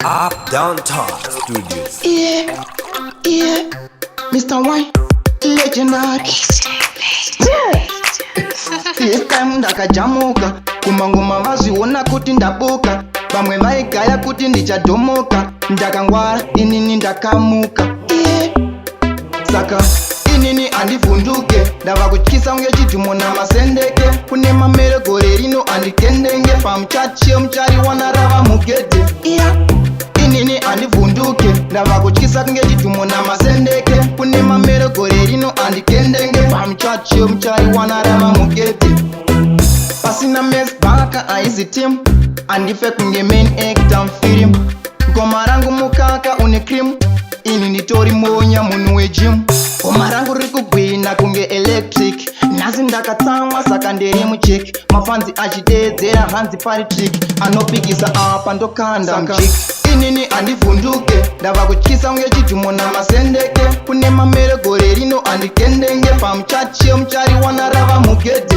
Up Downtown Studios. Yeah, Mr. Wine, legendary. This time ndakajamuka kumangoma vaziona kuti ndabuka, vamwe vaigaya kuti ndichadomoka, ndakangwara inini ndakamuka. Saka inini andivhunduke, ndava kutyisa unge chidhumo namasendeke, kune mamere gore rino andikendenge, pamuchachi muchari wana rava mugedhe. Inini andivhunduke, ndava kutyisa kunge chidhumo namasendeke, kune mamere gore rino andikendenge, pamuchachi muchari wana rava mugedhe. Pasina mes baka aizi team, andife kunge main actor mfilm, ngoma rangu mukaka une cream, ini nditori monya munhu wegym. Goma rangu riri kugwina kunge electric, nhasi ndakatsamwa saka ndiri mucheki, mafanzi achidedzera hanzi pari trick, anopikisa apa ndokanda mjiki. Inini andivhunduke, ndava kutyisa unge chidhumo namasendeke, kune mamere gore rino andikendenge, pamuchachi muchari wana rava mugedhe.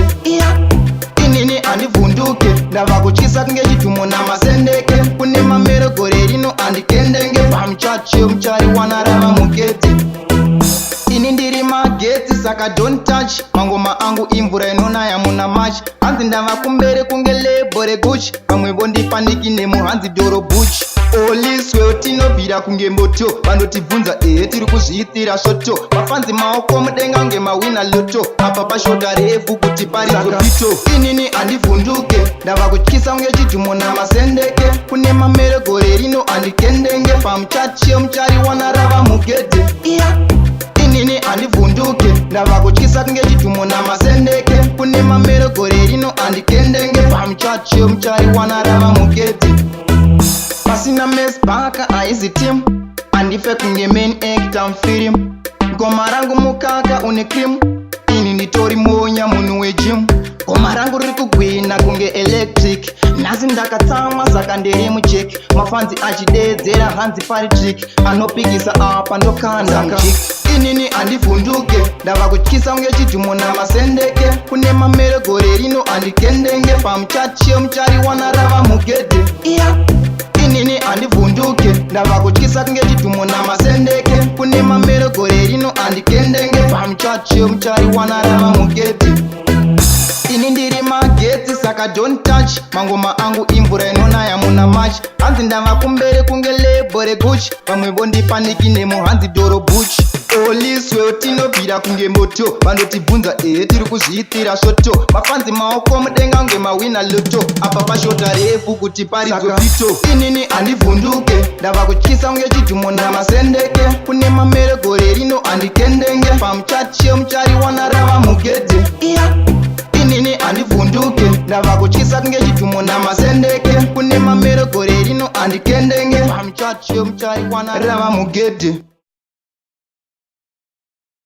Inini andivhunduke, ndava kutyisa kunge chidhumo namasendeke, kune mamere gore rino andikendenge, pamuchachi muchari wana rava mugedhe. Ini ndiri magetsi saka don't touch, mangoma angu imvura inonaya muna match, hanzi ndava kumbere kunge lebo reguchi, vamwe vondipaniki nemuhanzi doro buchi. Oliswe tinobvira kunge moto, vanotibvunza tiri kuzviitira svoto, mafanzi maoko mudenga unge mawina loto, apa pashota refu kuti parizopito. Inini andivhunduke, ndava kutyisa unge chidhumo namasendeke, kune mamere gore rino andikendenge, pamuchachi muchari wana rava mugedhe. Inini andivhunduke, ndava kutyisa kunge chidhumo namasendeke, kune mamere gore rino andikendenge, pamuchachi muchari wana rava mugedhe. Pasina mes baka aizi team, andife kunge main actor mfilm, ngoma rangu mukaka une cream, ini nditori monya munhu wegym. Goma rangu riri kugwina kunge electric, nhasi ndakatsamwa saka ndiri mucheki, mafanzi achidedzera hanzi pari trick, anopikisa apa ndokanda mjiki. Inini andivhunduke, ndava kutyisa unge chidhumo namasendeke, kune mamere gore rino andikendenge, pamuchachi muchari wana rava mugedhe. Inini andivhunduke, ndava kutyisa kunge chidhumo namasendeke, kune mamere gore rino andikendenge, pamuchachi muchari wana rava mugedhe. Ini ndiri magetsi saka don't touch, mangoma angu imvura inonaya muna match, hanzi ndava kumbere kunge lebo reguchi, vamwe vondipaniki nemuhanzi doro buchi. Oliswe tinobvira kunge moto, vanotibvunza tiri kuzviitira svoto, mafanzi maoko mudenga unge mawina loto, apa pashota refu kuti parizopito. Inini andivhunduke, ndava kutyisa unge chidhumo namasendeke, kune mamere gore rino andikendenge, pamuchachi muchari wana rava mugedhe. Inini andivhunduke, ndava kutyisa kunge chidhumo namasendeke, kune mamere gore rino andikendenge, pamuchachi muchari wana rava mugedhe.